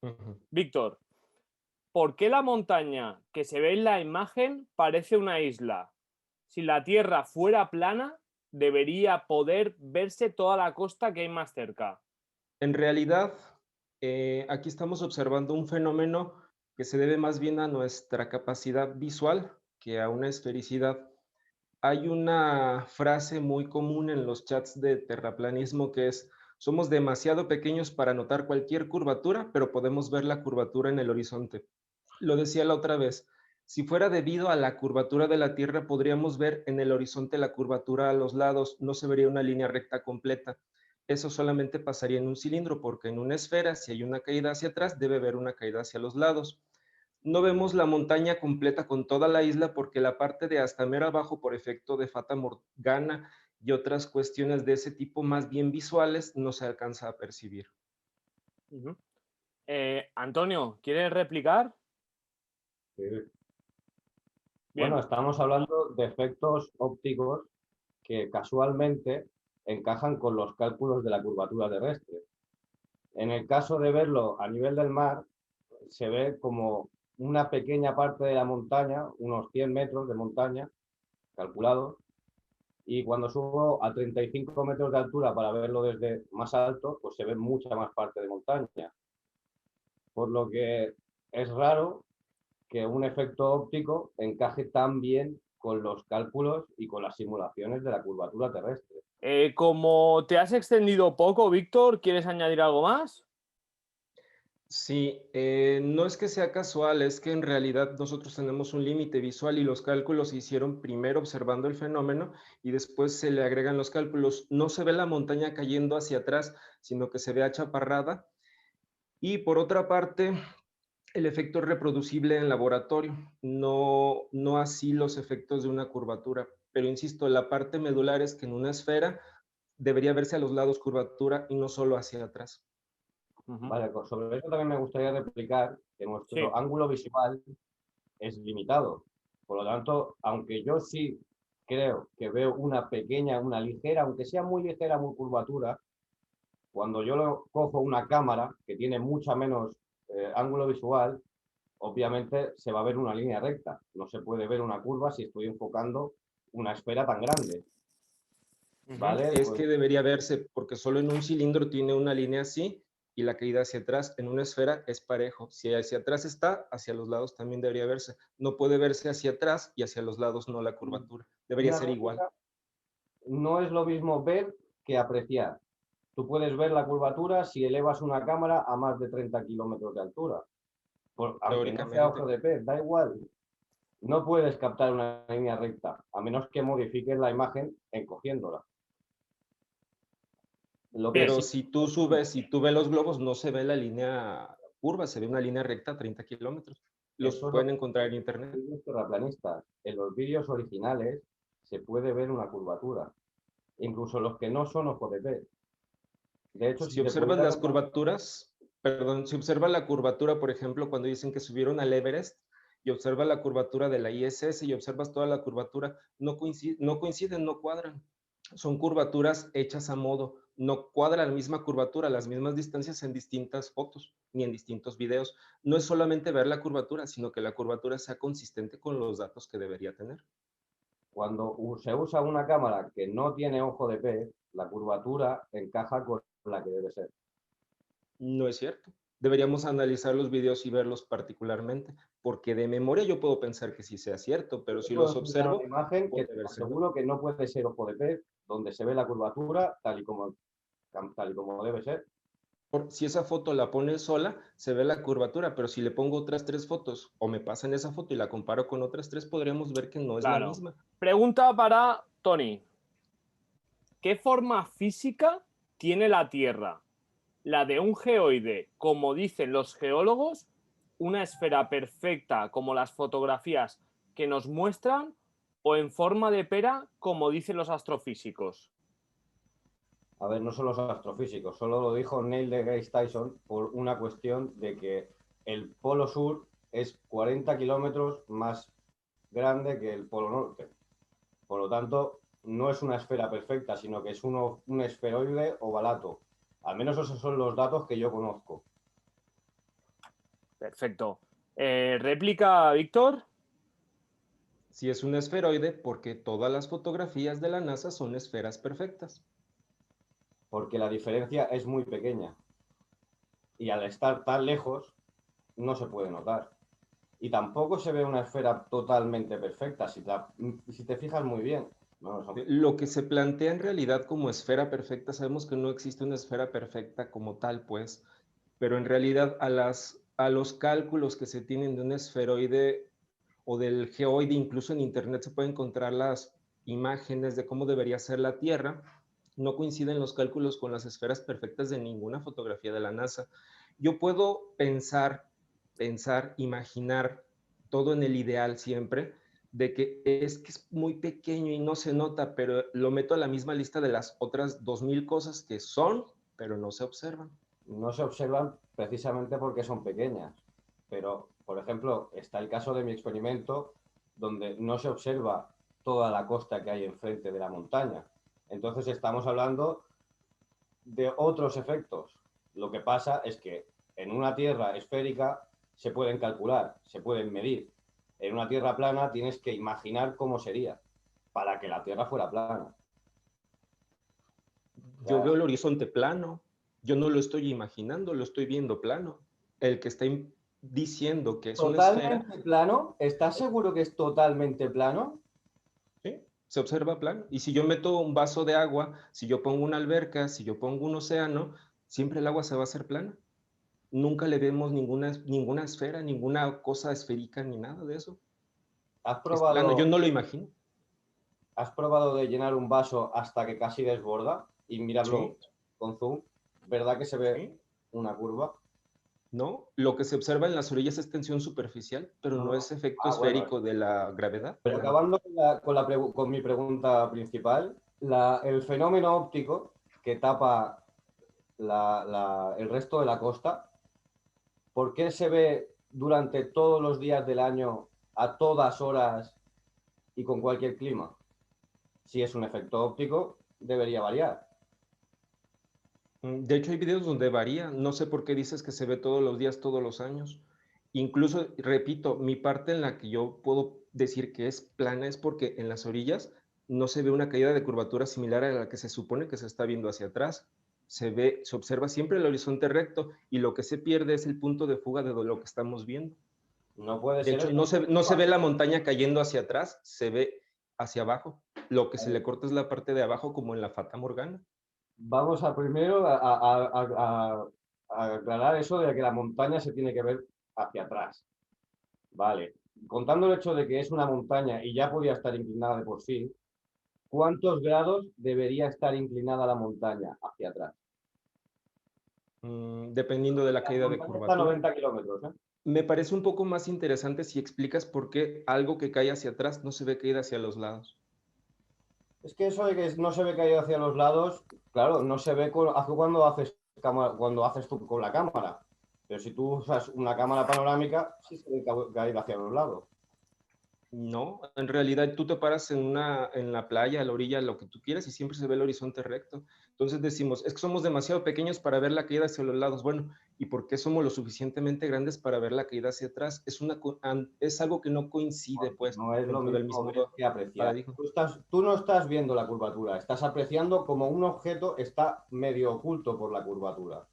Ujú. Víctor, ¿por qué la montaña que se ve en la imagen parece una isla? Si la Tierra fuera plana, debería poder verse toda la costa que hay más cerca. En realidad, aquí estamos observando un fenómeno que se debe más bien a nuestra capacidad visual que a una esfericidad. Hay una frase muy común en los chats de terraplanismo que es: somos demasiado pequeños para notar cualquier curvatura, pero podemos ver la curvatura en el horizonte. Lo decía la otra vez, si fuera debido a la curvatura de la Tierra, podríamos ver en el horizonte la curvatura a los lados, no se vería una línea recta completa. Eso solamente pasaría en un cilindro, porque en una esfera, si hay una caída hacia atrás, debe haber una caída hacia los lados. No vemos la montaña completa con toda la isla porque la parte de hasta mero abajo, por efecto de Fata Morgana y otras cuestiones de ese tipo más bien visuales, no se alcanza a percibir. Ujú. Antonio, ¿quieres replicar? Sí. Bien. Bueno, estamos hablando de efectos ópticos que casualmente encajan con los cálculos de la curvatura terrestre. En el caso de verlo a nivel del mar, se ve como una pequeña parte de la montaña, unos 100 metros de montaña calculados, y cuando subo a 35 metros de altura para verlo desde más alto, pues se ve mucha más parte de montaña. Por lo que es raro que un efecto óptico encaje tan bien con los cálculos y con las simulaciones de la curvatura terrestre. Como te has extendido poco, Víctor, ¿quieres añadir algo más? Sí, no es que sea casual, es que en realidad nosotros tenemos un límite visual y los cálculos se hicieron primero observando el fenómeno y después se le agregan los cálculos. No se ve la montaña cayendo hacia atrás, sino que se ve achaparrada. Y por otra parte, el efecto es reproducible en laboratorio, no así los efectos de una curvatura. Pero insisto, la parte medular es que en una esfera debería verse a los lados curvatura y no solo hacia atrás. Vale, pues sobre eso también me gustaría replicar que nuestro Sí. ángulo visual es limitado. Por lo tanto, aunque yo sí creo que veo una pequeña, una ligera, aunque sea muy ligera, muy curvatura, cuando yo cojo una cámara que tiene mucha menos ángulo visual, obviamente se va a ver una línea recta. No se puede ver una curva si estoy enfocando una esfera tan grande. Ujú. ¿Vale? Es Pues que debería verse, porque solo en un cilindro tiene una línea así y la caída hacia atrás. En una esfera es parejo. Si hacia atrás está, hacia los lados también debería verse. No puede verse hacia atrás y hacia los lados no la curvatura. Debería una ser igual. réplica no es lo mismo ver que apreciar. Tú puedes ver la curvatura si elevas una cámara a más de 30 kilómetros de altura. Aunque no sea ojo Teóricamente. de pez, da igual. No puedes captar una línea recta, a menos que modifiques la imagen encogiéndola. Lo que Bien. Pero sí, si tú subes, si tú ves los globos, no se ve la línea curva, se ve una línea recta a 30 kilómetros. Los eso es lo pueden que encontrar en internet. dicen los terraplanistas. En los vídeos originales se puede ver una curvatura, incluso los que no son ojo de pez. De hecho, Si si te observas pudiera las recomendar, curvaturas, perdón, si observa la curvatura, por ejemplo, cuando dicen que subieron al Everest y observa la curvatura de la ISS y observas toda la curvatura, no coinciden, no cuadran. Son curvaturas hechas a modo, no cuadra la misma curvatura, las mismas distancias en distintas fotos ni en distintos videos. No es solamente ver la curvatura, sino que la curvatura sea consistente con los datos que debería tener. cuando se usa una cámara que no tiene ojo de pez, la curvatura encaja con la que debe ser. No es cierto. Deberíamos analizar los videos y verlos particularmente, porque de memoria yo puedo pensar que sí sea cierto, pero Yo te si puedo los enseñar una observo, imagen que puede te verse mal. aseguro que no puede ser ojo de pez, donde se ve la curvatura tal y como debe ser. Si esa foto la pone sola, se ve la curvatura, pero si le pongo otras tres fotos o me pasan esa foto y la comparo con otras tres, podríamos ver que no es la Claro. misma. Pregunta para Tony. ¿Qué forma física tiene la Tierra? ¿La de un geoide, como dicen los geólogos, una esfera perfecta como las fotografías que nos muestran, o en forma de pera, como dicen los astrofísicos? A ver, no son los astrofísicos, solo lo dijo Neil deGrasse Tyson por una cuestión de que el polo sur es 40 kilómetros más grande que el polo norte. Por lo tanto, no es una esfera perfecta, sino que es un esferoide ovalato. Al menos esos son los datos que yo conozco. Perfecto. ¿Réplica, Víctor? Si es un esferoide, porque todas las fotografías de la NASA son esferas perfectas. Porque la diferencia es muy pequeña. Y al estar tan lejos, no se puede notar. Y tampoco se ve una esfera totalmente perfecta, si te fijas muy bien. No, Lo que se plantea en realidad como esfera perfecta, sabemos que no existe una esfera perfecta como tal, pues, pero en realidad a los cálculos que se tienen de un esferoide o del geoide, incluso en internet se pueden encontrar las imágenes de cómo debería ser la Tierra, no coinciden los cálculos con las esferas perfectas de ninguna fotografía de la NASA. Yo puedo pensar, imaginar todo en el ideal siempre, de que es muy pequeño y no se nota, pero lo meto a la misma lista de las otras 2000 cosas que son, pero no se observan. no se observan precisamente porque son pequeñas. Pero, por ejemplo, está el caso de mi experimento donde no se observa toda la costa que hay enfrente de la montaña. Entonces estamos hablando de otros efectos. Lo que pasa es que en una Tierra esférica se pueden calcular, se pueden medir. En una Tierra plana tienes que imaginar cómo sería para que la Tierra fuera plana. Yo veo el horizonte plano, yo no lo estoy imaginando, lo estoy viendo plano. El que está diciendo que es una esfera, ¿Totalmente plano? ¿Estás seguro que es totalmente plano? ¿sí? Se observa plano. Y si yo meto un vaso de agua, si yo pongo una alberca, si yo pongo un océano, siempre el agua se va a hacer plana. Nunca le vemos ninguna esfera, ninguna cosa esférica, ni nada de eso. ¿Has Es plano, yo probado, no lo imagino. has probado de llenar un vaso hasta que casi desborda y mirarlo Sí, con zoom? ¿Verdad que se ve sí. una curva? No, lo que se observa en las orillas es tensión superficial, pero No, no no. es efecto Ah, bueno. esférico de la gravedad. Pero acabando con mi pregunta principal, el fenómeno óptico que tapa el resto de la costa, ¿por qué se ve durante todos los días del año, a todas horas y con cualquier clima? Si es un efecto óptico, debería variar. De hecho, hay videos donde varía. No sé por qué dices que se ve todos los días, todos los años. Incluso, repito, mi parte en la que yo puedo decir que es plana es porque en las orillas no se ve una caída de curvatura similar a la que se supone que se está viendo hacia atrás. Se observa siempre el horizonte recto y lo que se pierde es el punto de fuga de lo que estamos viendo. No puede De ser hecho, eso. no se ve la montaña cayendo hacia atrás, se ve hacia abajo. Lo que se le corta es la parte de abajo, como en la Fata Morgana. Vamos a primero a aclarar eso de que la montaña se tiene que ver hacia atrás. Vale. Contando el hecho de que es una montaña y ya podía estar inclinada de por sí, ¿cuántos grados debería estar inclinada la montaña hacia atrás? Dependiendo de la La caída de montaña está a curvatura. 90 kilómetros, ¿eh? Me parece un poco más interesante si explicas por qué algo que cae hacia atrás no se ve caída hacia los lados. Es que eso de que no se ve caído hacia los lados, claro, no se ve cuando haces tú con la cámara. Pero si tú usas una cámara panorámica, sí se ve caído hacia los lados. No, en realidad tú te paras en la playa, a la orilla, lo que tú quieras, y siempre se ve el horizonte recto. Entonces decimos, es que somos demasiado pequeños para ver la caída hacia los lados. Bueno, ¿y por qué somos lo suficientemente grandes para ver la caída hacia atrás? Es algo que no coincide, Porque pues, no es lo dentro del mismo mismo ver que apreciar. paradigma. Tú no estás viendo la curvatura, estás apreciando como un objeto está medio oculto por la curvatura.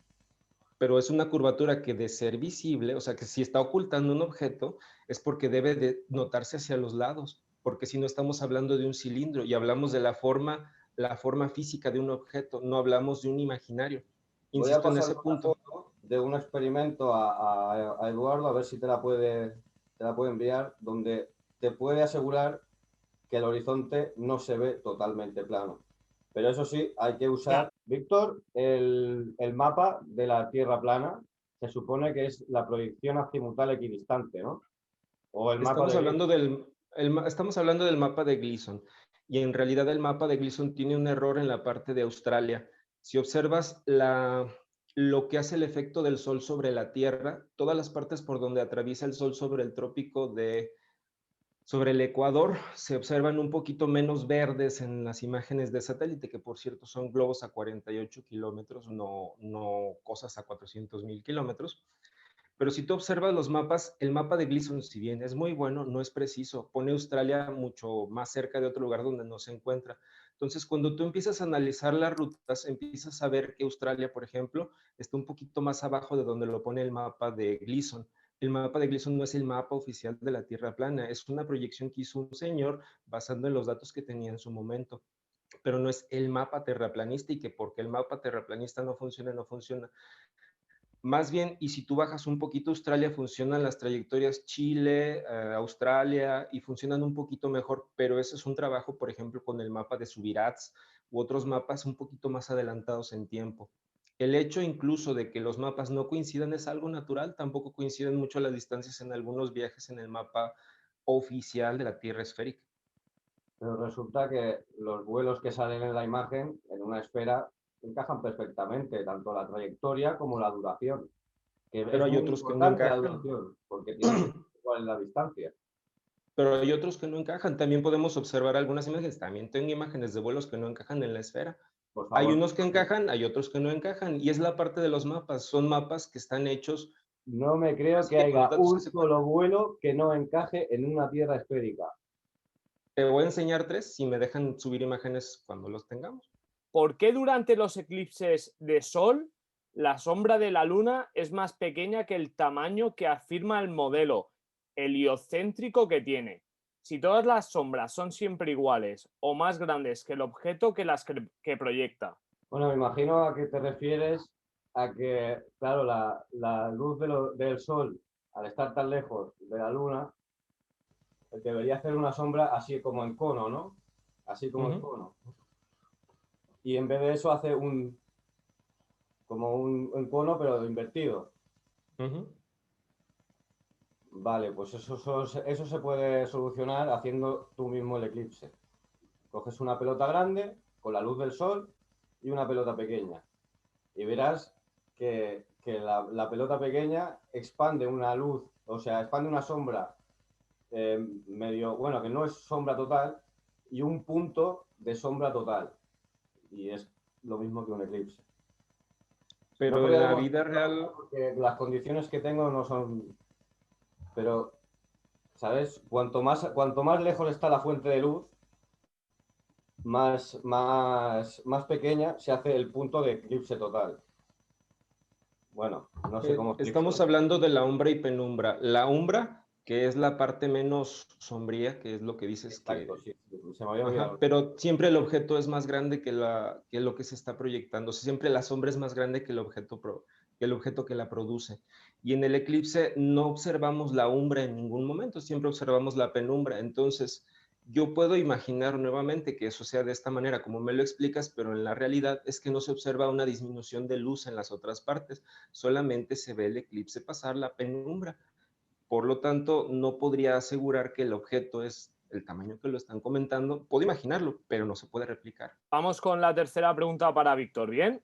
Pero es una curvatura que de ser visible, o sea que si está ocultando un objeto, es porque debe de notarse hacia los lados, porque si no estamos hablando de un cilindro y hablamos de la forma física de un objeto, no hablamos de un imaginario. Voy a Insisto en pasar ese una punto. foto de un experimento a Eduardo, a ver si te la puede enviar, donde te puede asegurar que el horizonte no se ve totalmente plano. Pero eso sí, hay que usar, Víctor, el mapa de la Tierra plana. Se supone que es la proyección azimutal equidistante, ¿no? O el mapa Estamos de hablando estamos hablando del mapa de Gleason y en realidad el mapa de Gleason tiene un error en la parte de Australia. Si observas lo que hace el efecto del Sol sobre la Tierra, todas las partes por donde atraviesa el Sol sobre el trópico sobre el Ecuador se observan un poquito menos verdes en las imágenes de satélite, que por cierto son globos a 48 kilómetros, no cosas a 400,000 kilómetros. Pero si tú observas los mapas, el mapa de Gleason, si bien es muy bueno, no es preciso. Pone Australia mucho más cerca de otro lugar donde no se encuentra. Entonces, cuando tú empiezas a analizar las rutas, empiezas a ver que Australia, por ejemplo, está un poquito más abajo de donde lo pone el mapa de Gleason. El mapa de Gleason no es el mapa oficial de la Tierra plana, es una proyección que hizo un señor basando en los datos que tenía en su momento, pero no es el mapa terraplanista, y que porque el mapa terraplanista no funciona, no funciona. Más bien, y si tú bajas un poquito Australia, funcionan las trayectorias Chile, Australia, y funcionan un poquito mejor, pero ese es un trabajo, por ejemplo, con el mapa de Subirats u otros mapas un poquito más adelantados en tiempo. El hecho incluso de que los mapas no coincidan es algo natural, tampoco coinciden mucho las distancias en algunos viajes en el mapa oficial de la Tierra esférica. Pero resulta que los vuelos que salen en la imagen, en una esfera, encajan perfectamente, tanto la trayectoria como la duración. Que Pero es hay muy otros que no importante la encajan. duración, porque tiene que ser igual en la distancia. Pero hay otros que no encajan. También podemos observar algunas imágenes. También tengo imágenes de vuelos que no encajan en la esfera. Por Hay favor, unos que encajan, hay otros que no encajan. Y es la parte de los mapas. Son mapas que están hechos, no me creo así que que con los haya datos que un se solo cuentan. vuelo que no encaje en una tierra esférica. Te voy a enseñar 3 si me dejan subir imágenes cuando los tengamos. ¿Por qué durante los eclipses de sol la sombra de la luna es más pequeña que el tamaño que afirma el modelo heliocéntrico que tiene? Si todas las sombras son siempre iguales o más grandes que el objeto que proyecta. Bueno, me imagino a qué te refieres, a que, claro, la luz del sol, al estar tan lejos de la luna, debería hacer una sombra así como en cono, ¿no? Así como en cono. Y en vez de eso hace como un cono, pero invertido. Vale, pues eso se puede solucionar haciendo tú mismo el eclipse. Coges una pelota grande con la luz del sol y una pelota pequeña. Y verás que la pelota pequeña expande una luz, o sea, expande una sombra medio, bueno, que no es sombra total, y un punto de sombra total. Y es lo mismo que un eclipse. No Pero en podría la vida demostrarlo real, porque las condiciones que tengo no son... Pero, ¿sabes? Cuanto más lejos está la fuente de luz, más pequeña se hace el punto de eclipse total. Bueno, no sé cómo estamos explicarlo. hablando de la umbra y penumbra. La umbra, que es la parte menos sombría, que es lo que dices Exacto, que... sí, se me había Ajá, olvidado. pero siempre el objeto es más grande que lo que se está proyectando. O sea, siempre la sombra es más grande que que el objeto que la produce. Y en el eclipse no observamos la umbra en ningún momento, siempre observamos la penumbra. Entonces, yo puedo imaginar nuevamente que eso sea de esta manera, como me lo explicas, pero en la realidad es que no se observa una disminución de luz en las otras partes, solamente se ve el eclipse pasar la penumbra. Por lo tanto, no podría asegurar que el objeto es el tamaño que lo están comentando. Puedo imaginarlo, pero no se puede replicar. Vamos con la tercera pregunta para Víctor. ¿Bien?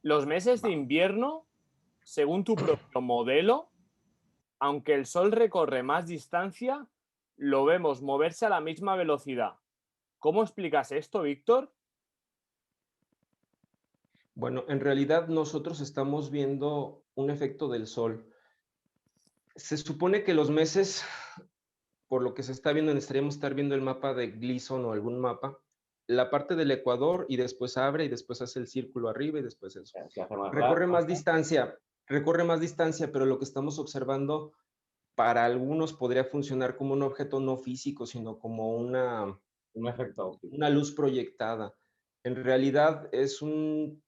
Los meses de invierno, según tu propio modelo, aunque el Sol recorre más distancia, lo vemos moverse a la misma velocidad. ¿Cómo explicas esto, Víctor? Bueno, en realidad nosotros estamos viendo un efecto del Sol. Se supone que los meses, por lo que se está viendo, necesitaríamos estar viendo el mapa de Gleason o algún mapa, la parte del ecuador, y después abre y después hace el círculo arriba y después eso. Se hace más Recorre raro. más distancia, recorre más distancia, pero lo que estamos observando para algunos podría funcionar como un objeto no físico, sino como Un efecto óptico. una luz proyectada. En realidad es un...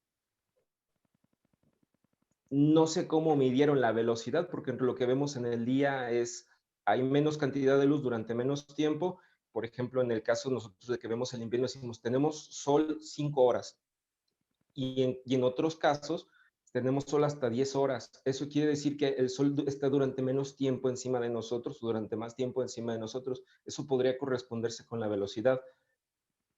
No sé cómo midieron la velocidad, porque lo que vemos en el día es, hay menos cantidad de luz durante menos tiempo. Por ejemplo, en el caso nosotros de que vemos el invierno, decimos, tenemos sol 5 horas. Y en otros casos, tenemos sol hasta 10 horas. Eso quiere decir que el sol está durante menos tiempo encima de nosotros, durante más tiempo encima de nosotros. Eso podría corresponderse con la velocidad.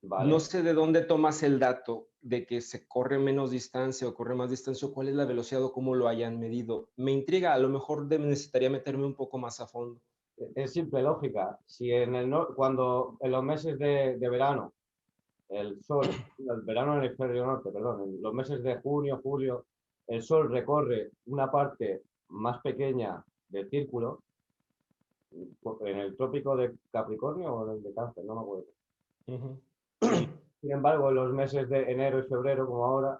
No Vale. sé de dónde tomas el dato de que se corre menos distancia o corre más distancia, o cuál es la velocidad o cómo lo hayan medido. Me intriga, a lo mejor necesitaría meterme un poco más a fondo. Es simple lógica. Si cuando en los meses de verano, el sol, el verano en el hemisferio norte, perdón, en los meses de junio, julio, el sol recorre una parte más pequeña del círculo, en el trópico de Capricornio o el de Cáncer, no me acuerdo. Ujú. Sin embargo, en los meses de enero y febrero, como ahora,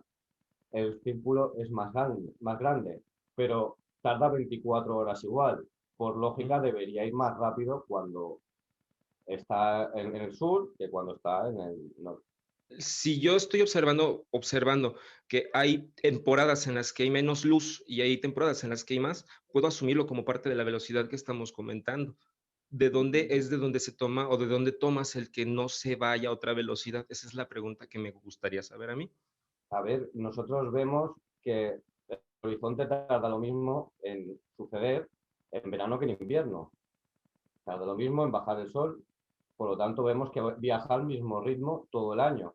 el círculo es más grande, pero tarda 24 horas igual. Por lógica, debería ir más rápido cuando está en el sur que cuando está en el norte. Si yo estoy observando que hay temporadas en las que hay menos luz y hay temporadas en las que hay más, puedo asumirlo como parte de la velocidad que estamos comentando. ¿De dónde es de donde se toma o de dónde tomas el que no se vaya a otra velocidad? Esa es la pregunta que me gustaría saber a mí. A ver, nosotros vemos que el horizonte tarda lo mismo en suceder en verano que en invierno. Tarda lo mismo en bajar el sol, por lo tanto vemos que viaja al mismo ritmo todo el año.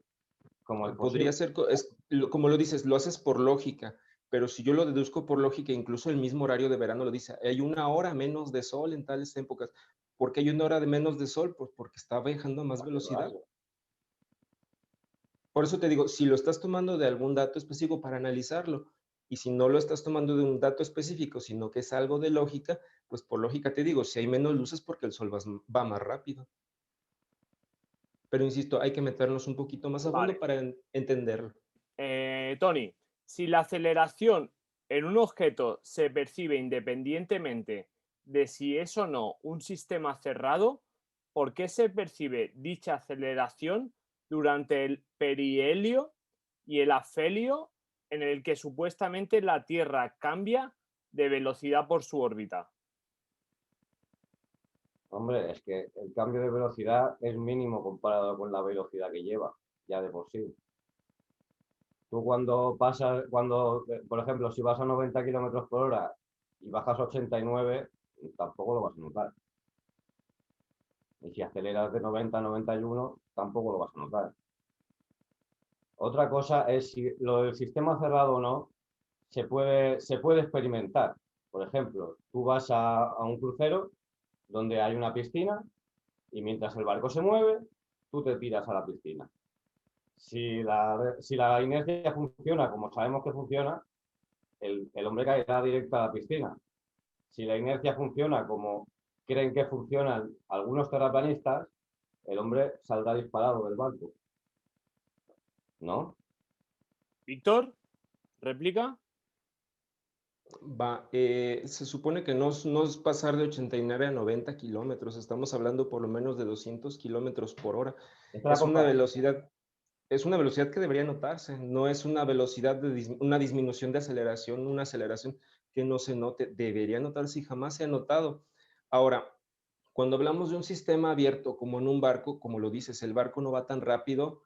¿Cómo es Podría posible? ser, como lo dices, lo haces por lógica, pero si yo lo deduzco por lógica, incluso el mismo horario de verano lo dice, hay una hora menos de sol en tales épocas. ¿Por qué hay una hora de menos de sol? Pues porque está viajando a más velocidad. Por eso te digo, si lo estás tomando de algún dato específico para analizarlo, y si no lo estás tomando de un dato específico, sino que es algo de lógica, pues por lógica te digo, si hay menos luces porque el sol va más rápido. Pero insisto, hay que meternos un poquito más a fondo Vale. para entenderlo. Tony, si la aceleración en un objeto se percibe independientemente de si es o no un sistema cerrado, ¿por qué se percibe dicha aceleración durante el perihelio y el afelio en el que supuestamente la Tierra cambia de velocidad por su órbita? Hombre, es que el cambio de velocidad es mínimo comparado con la velocidad que lleva, ya de por sí. Tú por ejemplo, si vas a 90 kilómetros por hora y bajas a 89, tampoco lo vas a notar. Y si aceleras de 90 a 91, tampoco lo vas a notar. Otra cosa es si lo del sistema cerrado o no, se puede experimentar. Por ejemplo, tú vas a un crucero donde hay una piscina y mientras el barco se mueve, tú te tiras a la piscina. Si la inercia funciona como sabemos que funciona, el hombre caerá directo a la piscina. Si la inercia funciona como creen que funcionan algunos terraplanistas, el hombre saldrá disparado del barco. ¿No? Víctor, réplica. Se supone que no es pasar de 89 a 90 kilómetros, estamos hablando por lo menos de 200 kilómetros por hora. Esta es Es una velocidad que debería notarse, no es una velocidad una disminución de aceleración, una aceleración que no se note, debería notarse y jamás se ha notado. Ahora, cuando hablamos de un sistema abierto como en un barco, como lo dices, el barco no va tan rápido,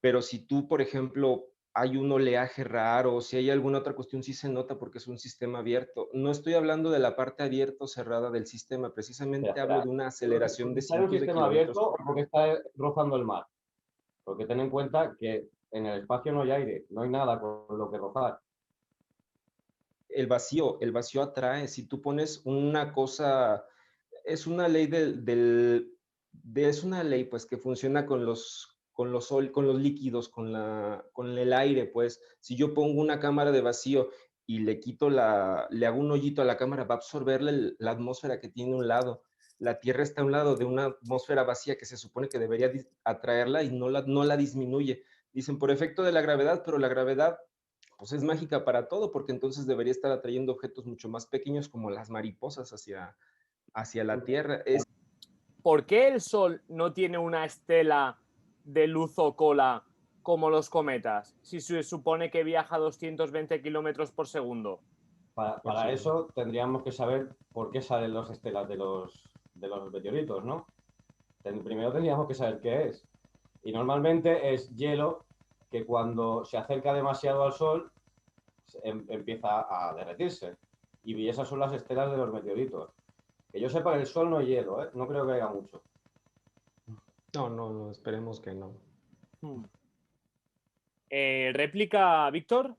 pero si tú, por ejemplo, hay un oleaje raro, o si hay alguna otra cuestión, sí se nota porque es un sistema abierto. No estoy hablando de la parte abierta o cerrada del sistema, precisamente hablo Espera. de una aceleración de ¿Está en un cientos de sistema kilómetros abierto por o hora. porque está rozando el mar? Porque ten en cuenta que en el espacio no hay aire, no hay nada con lo que rozar. El vacío atrae. Si tú pones una cosa, es una ley es una ley pues que funciona con los líquidos, con el aire, pues. Si yo pongo una cámara de vacío y le hago un hoyito a la cámara, va a absorber la atmósfera que tiene un lado. La Tierra está a un lado de una atmósfera vacía que se supone que debería atraerla y no la disminuye. Dicen por efecto de la gravedad, pero la gravedad pues es mágica para todo, porque entonces debería estar atrayendo objetos mucho más pequeños como las mariposas hacia la Tierra. ¿Por qué el Sol no tiene una estela de luz o cola como los cometas, si se supone que viaja a 220 kilómetros por segundo? Para eso tendríamos que saber por qué salen las estelas de los meteoritos, ¿no? Primero tendríamos que saber qué es. Y normalmente es hielo que cuando se acerca demasiado al Sol empieza a derretirse. Y esas son las estelas de los meteoritos. Que yo sepa, el Sol no es hielo, ¿eh? No creo que haya mucho. No, esperemos que no. ¿Réplica, Víctor?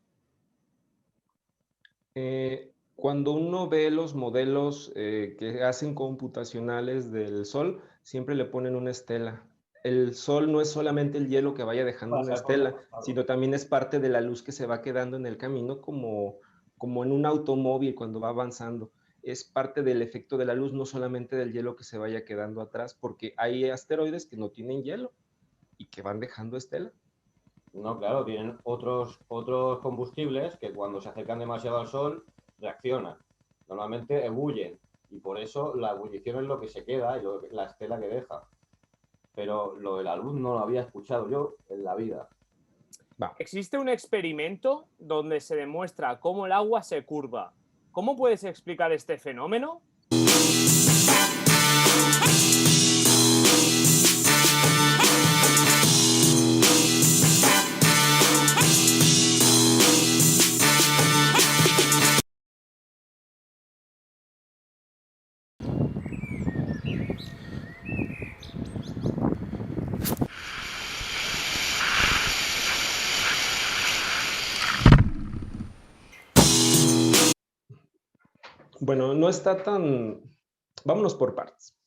Cuando uno ve los modelos que hacen computacionales del Sol, siempre le ponen una estela. El Sol no es solamente el hielo que vaya dejando una estela, sino también es parte de la luz que se va quedando en el camino como en un automóvil cuando va avanzando. Es parte del efecto de la luz, no solamente del hielo que se vaya quedando atrás, porque hay asteroides que no tienen hielo y que van dejando estela. No, claro, tienen otros combustibles que cuando se acercan demasiado al Sol reaccionan. Normalmente ebullen y por eso la ebullición es lo que se queda y la estela que deja. Pero lo de la luz no lo había escuchado yo en la vida. Va. Existe un experimento donde se demuestra cómo el agua se curva. ¿Cómo puedes explicar este fenómeno? Bueno, no está tan... Vámonos por partes.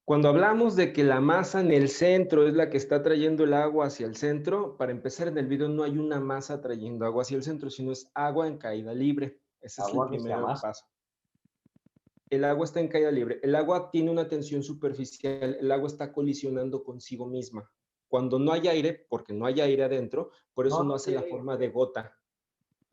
Cuando hablamos de que la masa en el centro es la que está trayendo el agua hacia el centro, para empezar en el video no hay una masa trayendo agua hacia el centro, sino es agua en caída libre. Ese es el Agua que se primer amasa. paso. El agua está en caída libre. El agua tiene una tensión superficial. El agua está colisionando consigo misma. Cuando no hay aire, porque no hay aire adentro, por eso no hace la forma de gota.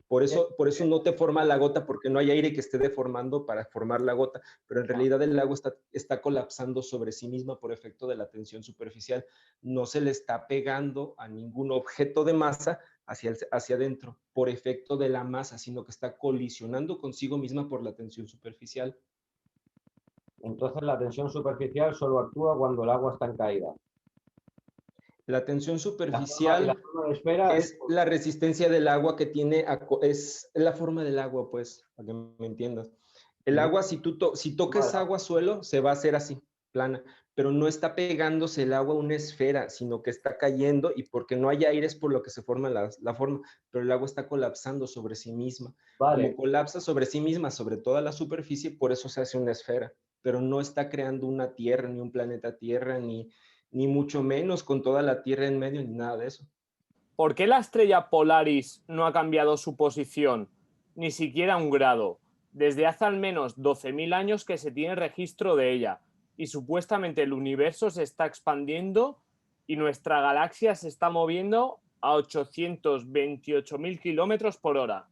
Por eso no te forma la gota, porque no hay aire que esté deformando para formar la gota, pero en realidad el agua está colapsando sobre sí misma por efecto de la tensión superficial. No se le está pegando a ningún objeto de masa hacia adentro por efecto de la masa, sino que está colisionando consigo misma por la tensión superficial. Entonces la tensión superficial solo actúa cuando el agua está en caída. La tensión La superficial forma de esfera es la resistencia del agua que tiene, es la forma del agua, pues, para que me entiendas. El agua, si tocas agua suelo, se va a hacer así, plana, pero no está pegándose el agua a una esfera, sino que está cayendo y porque no hay aire es por lo que se forma la forma, pero el agua está colapsando sobre sí misma. Vale. Como colapsa sobre sí misma, sobre toda la superficie, por eso se hace una esfera, pero no está creando una Tierra, ni un planeta Tierra, ni mucho menos con toda la Tierra en medio, ni nada de eso. ¿Por qué la estrella Polaris no ha cambiado su posición, ni siquiera un grado? Desde hace al menos 12.000 años que se tiene registro de ella, y supuestamente el universo se está expandiendo y nuestra galaxia se está moviendo a 828.000 kilómetros por hora.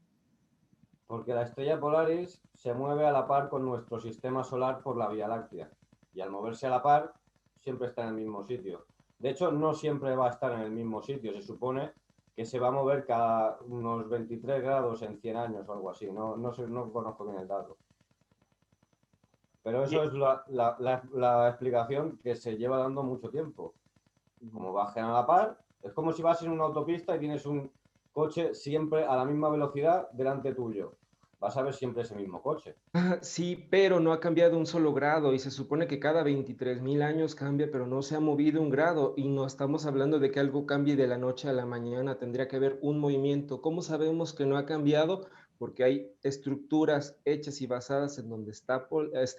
Porque la estrella Polaris se mueve a la par con nuestro sistema solar por la Vía Láctea. Y al moverse a la par, siempre está en el mismo sitio. De hecho, no siempre va a estar en el mismo sitio. Se supone que se va a mover cada unos 23 grados en 100 años o algo así. No conozco bien el dato. Pero eso es la explicación que se lleva dando mucho tiempo. Como bajen a la par, es como si vas en una autopista y tienes un coche siempre a la misma velocidad delante tuyo. Vas a ver siempre ese mismo coche. Sí, pero no ha cambiado un solo grado y se supone que cada 23.000 años cambia, pero no se ha movido un grado y no estamos hablando de que algo cambie de la noche a la mañana, tendría que haber un movimiento. ¿Cómo sabemos que no ha cambiado? Porque hay estructuras hechas y basadas en donde está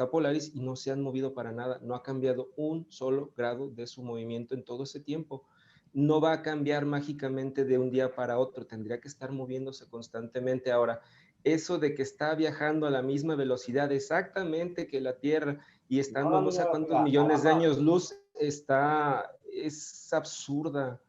Polaris y no se han movido para nada, no ha cambiado un solo grado de su movimiento en todo ese tiempo. No va a cambiar mágicamente de un día para otro, tendría que estar moviéndose constantemente. Ahora, eso de que está viajando a la misma velocidad exactamente que la Tierra y estando no sé cuántos millones de años luz, es absurda.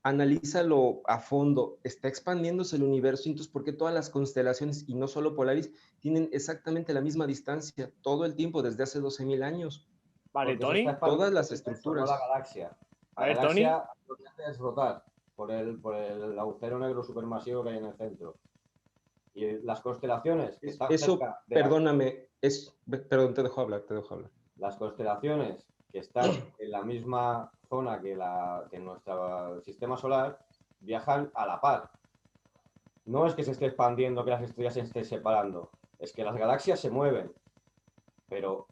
Analízalo a fondo. Está expandiéndose el universo, entonces, ¿por qué todas las constelaciones, y no solo Polaris, tienen exactamente la misma distancia todo el tiempo, desde hace 12.000 años? Vale, Tony. Todas las estructuras. No la galaxia. A ver, Tony. Lo que hace es rotar por el agujero negro supermasivo que hay en el centro. Y las constelaciones que están cerca de perdóname, perdón, te dejo hablar. Las constelaciones que están en la misma zona que nuestro sistema solar viajan a la par. No es que se esté expandiendo, que las estrellas se estén separando, es que las galaxias se mueven, pero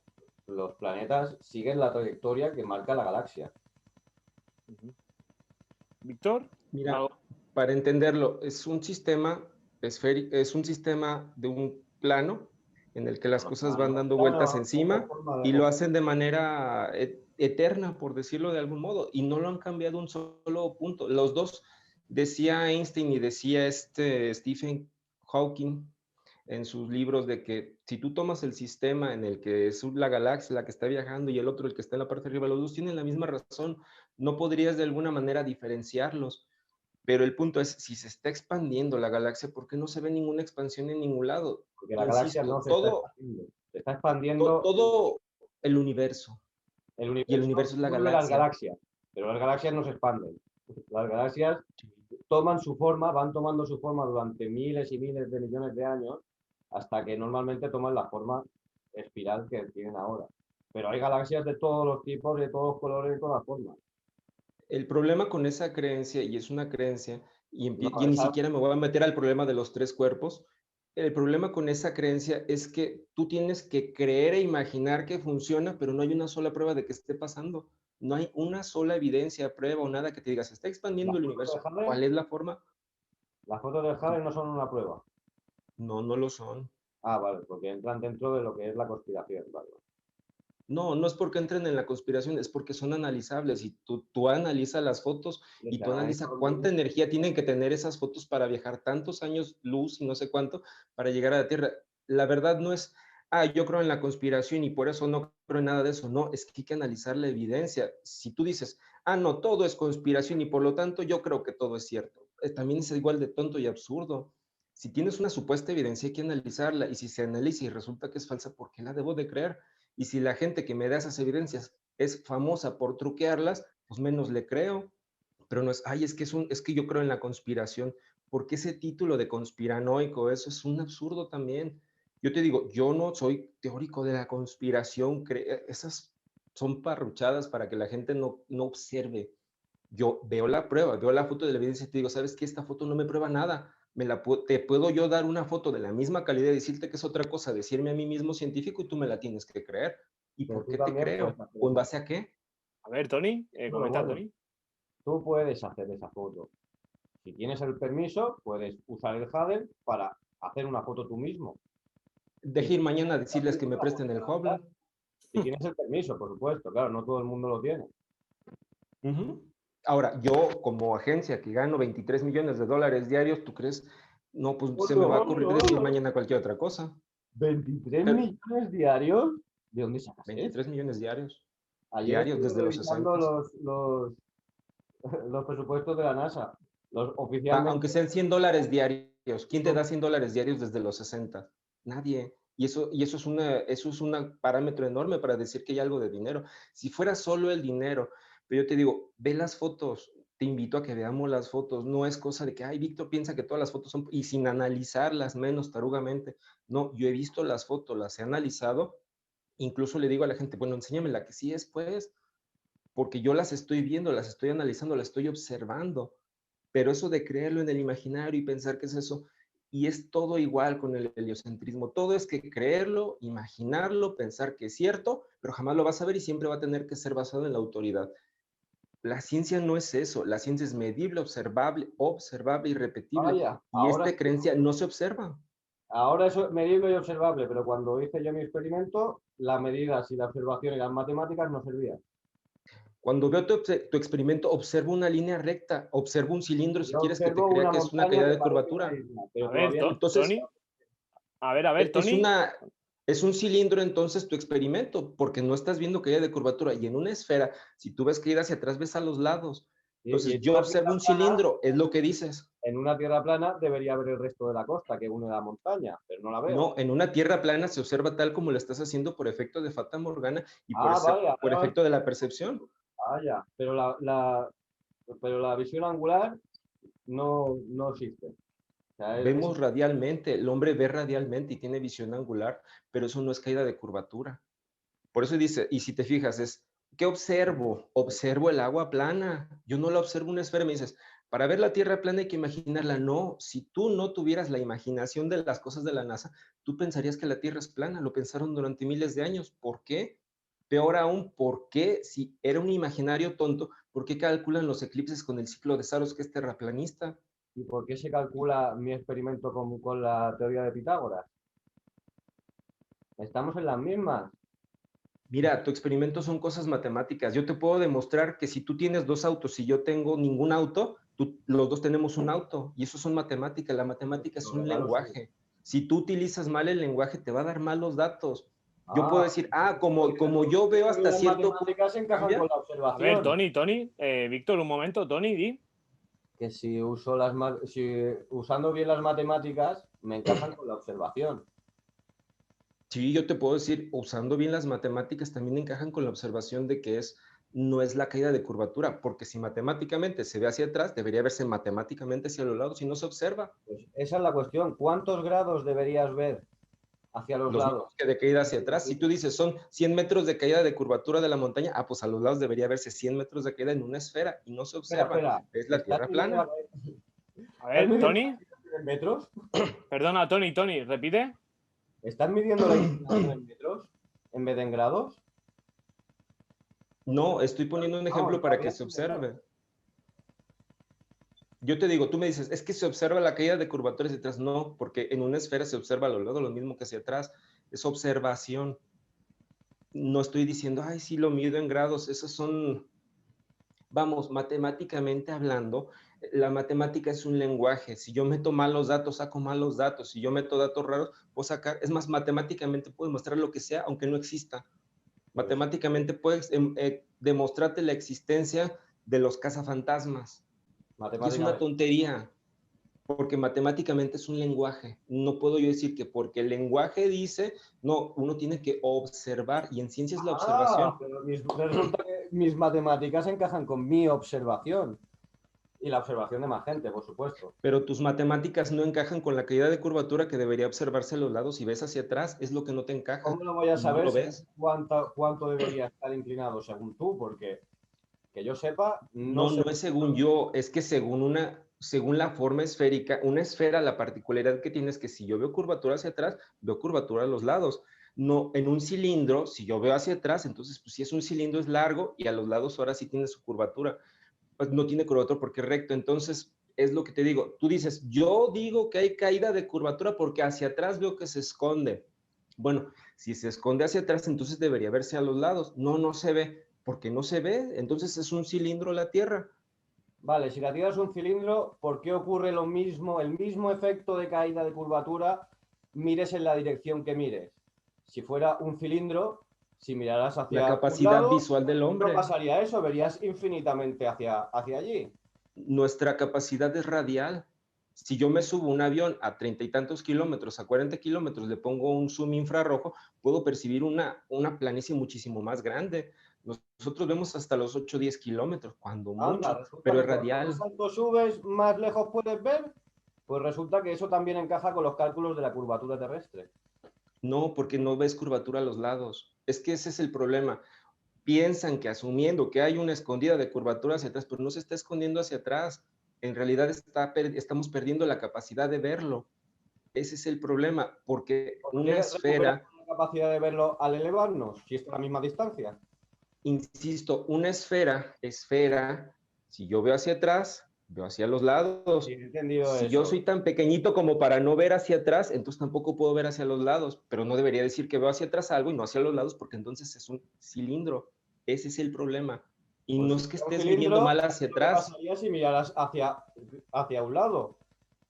los planetas siguen la trayectoria que marca la galaxia. Víctor. Mira, para entenderlo, es un sistema esférico, es un sistema de un plano en el que las cosas van dando vueltas encima y lo hacen de manera eterna, por decirlo de algún modo, y no lo han cambiado un solo punto. Los dos, decía Einstein y decía Stephen Hawking, en sus libros de que si tú tomas el sistema en el que es la galaxia la que está viajando y el otro el que está en la parte de arriba, los dos tienen la misma razón, no podrías de alguna manera diferenciarlos. Pero el punto es, si se está expandiendo la galaxia, ¿por qué no se ve ninguna expansión en ningún lado? Porque la galaxia no Insisto, se está expandiendo. Se está expandiendo todo el universo, el y el universo universo es la de las galaxia. galaxias, pero las galaxias no se expanden. Las galaxias toman su forma, van tomando su forma durante miles y miles de millones de años hasta que normalmente toman la forma espiral que tienen ahora. Pero hay galaxias de todos los tipos, de todos los colores, de todas formas. El problema con esa creencia, y es una creencia, No, y ni esa, siquiera me voy a meter al problema de los tres cuerpos, el problema con esa creencia es que tú tienes que creer e imaginar que funciona, pero no hay una sola prueba de que esté pasando. No hay una sola evidencia, prueba o nada que te diga, se está expandiendo las el fotos de universo. Hubble, ¿Cuál es la forma? las fotos de Hubble no son una prueba. No, no lo son. Ah, vale, porque entran dentro de lo que es la conspiración, vale. No, no es porque entren en la conspiración, es porque son analizables y tú analizas las fotos Les y tú analizas analizan cuánta bien. energía tienen que tener esas fotos para viajar tantos años luz y no sé cuánto para llegar a la Tierra. La verdad no es, yo creo en la conspiración y por eso no creo en nada de eso. No, es que hay que analizar la evidencia. Si tú dices, no, todo es conspiración y por lo tanto yo creo que todo es cierto, también es igual de tonto y absurdo. Si tienes una supuesta evidencia hay que analizarla y si se analiza y resulta que es falsa, ¿por qué la debo de creer? Y si la gente que me da esas evidencias es famosa por truquearlas, pues menos le creo. Pero no es, es que yo creo en la conspiración. Porque ese título de conspiranoico, eso es un absurdo también. Yo te digo, yo no soy teórico de la conspiración. Esas son parruchadas para que la gente no observe. Yo veo la prueba, veo la foto de la evidencia y te digo, ¿sabes qué? Esta foto no me prueba nada. Te puedo yo dar una foto de la misma calidad y decirte que es otra cosa, decirme a mí mismo científico y tú me la tienes que creer. ¿Y Pero por tú qué te también puedes creo? hacer ¿O en esa base foto. a qué? A ver, Tony, No, lo comenta, bueno. Tony. Tú puedes hacer esa foto. Si tienes el permiso, puedes usar el Hubble para hacer una foto tú mismo. Y Deje ir mañana a decirles que me la presten puedes el analizar. Hubble. Si tienes el permiso, por supuesto, claro, no todo el mundo lo tiene. Ujú. Ahora, yo como agencia que gano 23 millones de dólares diarios, ¿tú crees? No, pues se me va a ¡Hola, ocurrir decir hola! mañana cualquier otra cosa. 23 Pero millones diarios. ¿De dónde sacas eso? 23 millones diarios, Ayer diarios estuve desde los revisando 60. los presupuestos de la NASA. Los oficialmente. Aunque sean $100 diarios, ¿quién te da $100 diarios desde los 60? Nadie. Y eso es un parámetro enorme para decir que hay algo de dinero. Si fuera solo el dinero, pero yo te digo, ve las fotos, te invito a que veamos las fotos. No es cosa de que, Víctor piensa que todas las fotos son, y sin analizarlas menos tarugamente. No, yo he visto las fotos, las he analizado. Incluso le digo a la gente, bueno, enséñame la que sí es, pues, porque yo las estoy viendo, las estoy analizando, las estoy observando. Pero eso de creerlo en el imaginario y pensar que es eso, y es todo igual con el heliocentrismo, todo es que creerlo, imaginarlo, pensar que es cierto, pero jamás lo vas a ver y siempre va a tener que ser basado en la autoridad. La ciencia no es eso, la ciencia es medible, observable y repetible, Vaya, y esta creencia no se observa. ahora eso es medible y observable, pero cuando hice yo mi experimento, las medidas y la observación y las matemáticas no servían. Cuando veo tu experimento, observo una línea recta, observo un cilindro si Yo quieres que te observo crea una que es una montaña caída que de parece una curvatura. isla, pero A ver, todavía no. Entonces, Tony. A ver, Es Tony. es un cilindro entonces tu experimento, porque no estás viendo caída de curvatura. Y en una esfera, si tú ves que ir hacia atrás, ves a los lados. Y Entonces, yo observo un cilindro, es lo que dices. en una tierra plana debería haber el resto de la costa que une la montaña, pero no la veo. No, en una tierra plana se observa tal como lo estás haciendo por efecto de Fata Morgana y Ah, vale, por ahora efecto de la percepción. vaya, pero la visión angular no existe. O sea, Vemos radialmente, el hombre ve radialmente y tiene visión angular, pero eso no es caída de curvatura. Por eso dice, y si te fijas, ¿qué observo? Observo el agua plana. Yo no la observo una esfera. Me dices, para ver la Tierra plana hay que imaginarla. No, si tú no tuvieras la imaginación de las cosas de la NASA, tú pensarías que la Tierra es plana. Lo pensaron durante miles de años. ¿Por qué? Peor aún, ¿por qué? Si era un imaginario tonto, ¿por qué calculan los eclipses con el ciclo de Saros, que es terraplanista? ¿Y por qué se calcula mi experimento con la teoría de Pitágoras? Estamos en las mismas. Mira, tu experimento son cosas matemáticas. Yo te puedo demostrar que si tú tienes dos autos y yo tengo ningún auto, los dos tenemos un auto. Y eso son matemáticas. La matemática es un Claro, sí. lenguaje. Si tú utilizas mal el lenguaje, te va a dar malos datos. Yo puedo decir, como yo veo hasta cierto punto. Las matemáticas encajan con la observación. A ver, Tony, Víctor, un momento, Tony, di. Que si usando bien las matemáticas, me encajan con la observación. Sí, yo te puedo decir, usando bien las matemáticas, también encajan con la observación de que no es la caída de curvatura, porque si matemáticamente se ve hacia atrás, debería verse matemáticamente hacia los lados y no se observa. Pues esa es la cuestión. ¿Cuántos grados deberías ver hacia los lados? Que de caída hacia atrás. Si tú dices son 100 metros de caída de curvatura de la montaña, pues a los lados debería verse 100 metros de caída en una esfera y no se observa. Espera. Es la tierra plana. A ver, Tony. ¿En metros? Perdona, Tony, repite. ¿Estás midiendo la inclinación en metros en vez de en grados? No, estoy poniendo un ejemplo para que se observe. Yo te digo, tú me dices, es que se observa la caída de curvatura hacia atrás. No, porque en una esfera se observa a lo largo lo mismo que hacia atrás. Es observación. No estoy diciendo, ay, sí lo mido en grados. Esos son, vamos, matemáticamente hablando, la matemática es un lenguaje. Si yo meto malos datos, saco malos datos. Si yo meto datos raros, puedo sacar, es más, matemáticamente puedo mostrar lo que sea, aunque no exista. Matemáticamente puedes demostrarte la existencia de los cazafantasmas. Y es una tontería, porque matemáticamente es un lenguaje. No puedo yo decir que porque el lenguaje dice, no, uno tiene que observar, y en ciencia es la observación. Pero resulta que mis matemáticas encajan con mi observación. Y la observación de más gente, por supuesto. Pero tus matemáticas no encajan con la caída de curvatura que debería observarse a los lados y ves hacia atrás, es lo que no te encaja. ¿Cómo lo voy a saber ¿No lo ves? cuánto debería estar inclinado según tú? Porque que yo sepa, no es según yo, es que según la forma esférica, una esfera, la particularidad que tiene es que si yo veo curvatura hacia atrás, veo curvatura a los lados. No, en un cilindro, si yo veo hacia atrás, entonces pues si es un cilindro es largo y a los lados ahora sí tiene su curvatura. Pues no tiene curvatura porque es recto. Entonces, es lo que te digo. Tú dices, yo digo que hay caída de curvatura porque hacia atrás veo que se esconde. Bueno, si se esconde hacia atrás, entonces debería verse a los lados. No se ve. Porque no se ve, entonces es un cilindro la Tierra. Vale, si la Tierra es un cilindro, ¿por qué ocurre lo mismo, el mismo efecto de caída de curvatura, mires en la dirección que mires? Si fuera un cilindro, si miraras hacia la capacidad un lado, visual del hombre. No pasaría eso, verías infinitamente hacia allí. Nuestra capacidad es radial. Si yo me subo un avión a 30 y tantos kilómetros, a 40 kilómetros, le pongo un zoom infrarrojo, puedo percibir una planicie muchísimo más grande. Nosotros vemos hasta los 8 o 10 kilómetros, cuando mucho, pero es radial. Más alto subes, más lejos puedes ver. Pues resulta que eso también encaja con los cálculos de la curvatura terrestre. No, porque no ves curvatura a los lados. Es que ese es el problema. Piensan que asumiendo que hay una escondida de curvatura hacia atrás, pero no se está escondiendo hacia atrás. En realidad estamos perdiendo la capacidad de verlo. Ese es el problema, porque una esfera... la capacidad de verlo al elevarnos, si está a la misma distancia. Insisto, una esfera, si yo veo hacia atrás, veo hacia los lados. Sí, entendido si eso. yo soy tan pequeñito como para no ver hacia atrás, entonces tampoco puedo ver hacia los lados, pero no debería decir que veo hacia atrás algo y no hacia los lados, porque entonces es un cilindro. Ese es el problema. Y pues no es que estés midiendo mal hacia atrás. ¿Qué pasaría si miraras hacia un lado?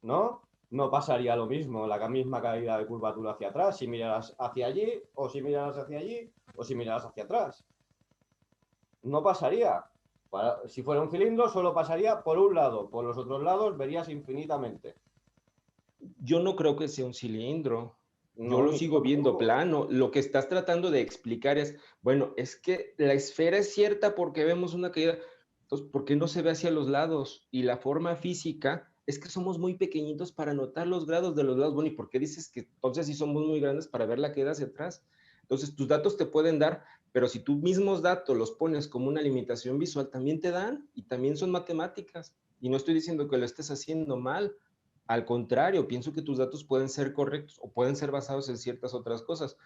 ¿No? No pasaría lo mismo, la misma caída de curvatura hacia atrás, si miraras hacia allí, o si miraras hacia allí, o si miraras hacia atrás. No pasaría. Si fuera un cilindro, solo pasaría por un lado. Por los otros lados verías infinitamente. Yo no creo que sea un cilindro. Yo lo sigo viendo plano. Lo que estás tratando de explicar es, bueno, es que la esfera es cierta porque vemos una caída. Entonces, ¿por qué no se ve hacia los lados? Y la forma física es que somos muy pequeñitos para notar los grados de los lados. Bueno, ¿y por qué dices que entonces sí somos muy grandes para ver la caída hacia atrás? Entonces, tus datos te pueden dar, pero si tus mismos datos los pones como una limitación visual, también te dan y también son matemáticas. Y no estoy diciendo que lo estés haciendo mal. Al contrario, pienso que tus datos pueden ser correctos o pueden ser basados en ciertas otras cosas.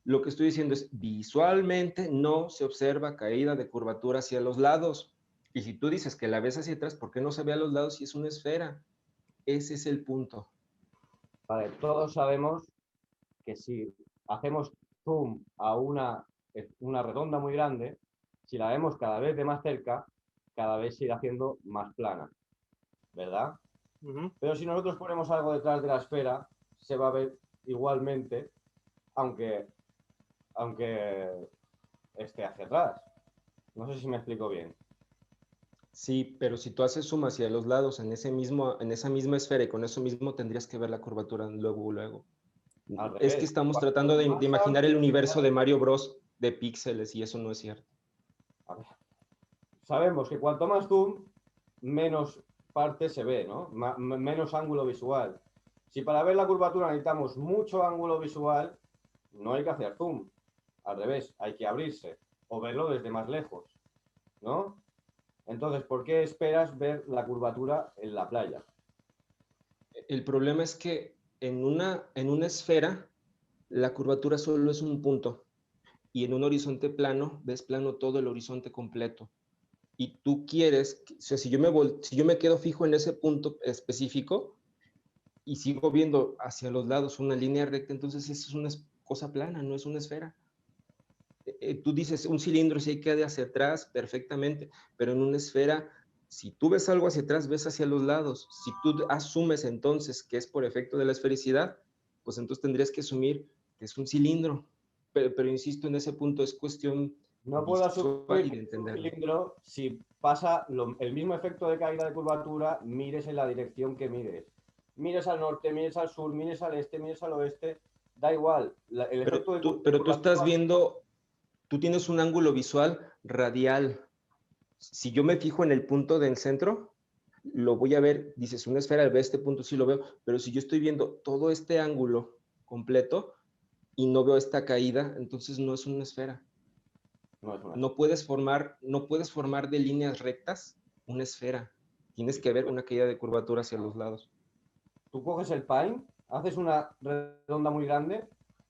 Lo que estoy diciendo es, visualmente no se observa caída de curvatura hacia los lados. Y si tú dices que la ves hacia atrás, ¿por qué no se ve a los lados si es una esfera? Ese es el punto. Vale, todos sabemos que si hacemos zoom a una redonda muy grande, si la vemos cada vez de más cerca, cada vez se irá haciendo más plana, ¿verdad? Pero si nosotros ponemos algo detrás de la esfera, se va a ver igualmente, aunque esté hacia atrás. No sé si me explico bien. Sí, pero si tú haces suma hacia los lados en esa misma esfera y con eso mismo tendrías que ver la curvatura luego. Al Es que revés. estamos Cuanto tratando de más imaginar el amplio universo sea- de Mario Bros. De píxeles y eso no es cierto. A ver, sabemos que cuanto más zoom, menos parte se ve, ¿no? Menos ángulo visual. Si para ver la curvatura necesitamos mucho ángulo visual, no hay que hacer zoom. Al revés, hay que abrirse o verlo desde más lejos, ¿no? Entonces, ¿por qué esperas ver la curvatura en la playa? El problema es que en una esfera la curvatura solo es un punto y en un horizonte plano ves plano todo el horizonte completo. Y tú quieres, o sea, si yo me quedo fijo en ese punto específico y sigo viendo hacia los lados una línea recta, entonces eso es una cosa plana, no es una esfera. Tú dices, un cilindro sí queda hacia atrás perfectamente, pero en una esfera, si tú ves algo hacia atrás, ves hacia los lados. Si tú asumes entonces que es por efecto de la esfericidad, pues entonces tendrías que asumir que es un cilindro. Pero insisto, en ese punto es cuestión No puedo visual asumir y que de es un entenderlo. cilindro si pasa el mismo efecto de caída de curvatura, mires en la dirección que mires. Mires al norte, mires al sur, mires al este, mires al oeste, da igual. El efecto de Pero tú curvatura estás viendo, tú tienes un ángulo visual radial. Si yo me fijo en el punto del centro, lo voy a ver, dices, una esfera, ve este punto, sí lo veo, pero si yo estoy viendo todo este ángulo completo y no veo esta caída, entonces no es una esfera. no es una. No puedes formar de líneas rectas una esfera. Tienes que ver una caída de curvatura hacia los lados. Tú coges el Paint, haces una redonda muy grande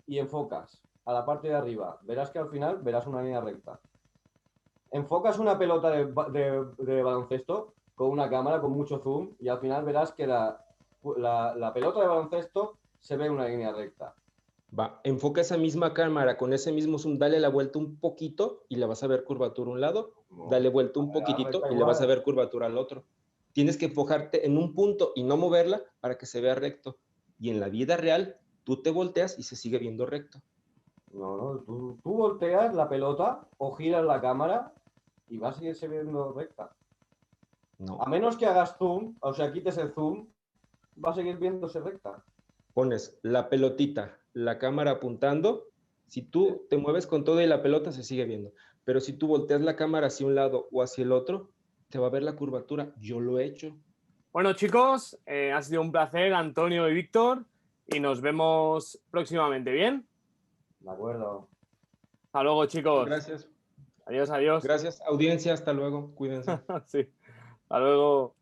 y enfocas a la parte de arriba. Verás que al final verás una línea recta. Enfocas una pelota de baloncesto con una cámara con mucho zoom y al final verás que la pelota de baloncesto se ve una línea recta. Va, enfoca esa misma cámara con ese mismo zoom, dale la vuelta un poquito y la vas a ver curvatura a un lado, dale vuelta un poquitito y le vas a ver curvatura al otro. Tienes que enfocarte en un punto y no moverla para que se vea recto. Y en la vida real, tú te volteas y se sigue viendo recto. No, tú volteas la pelota o giras la cámara y va a seguirse viendo recta. No. A menos que hagas zoom, o sea, quites el zoom, va a seguir viéndose recta. Pones la pelotita, la cámara apuntando, si tú te mueves con todo y la pelota se sigue viendo. Pero si tú volteas la cámara hacia un lado o hacia el otro, te va a ver la curvatura. Yo lo he hecho. Bueno, chicos, ha sido un placer, Antonio y Víctor, y nos vemos próximamente, ¿bien? De acuerdo. Hasta luego, chicos. Gracias. Adiós, adiós. Gracias, audiencia. Hasta luego. Cuídense. Sí. Hasta luego.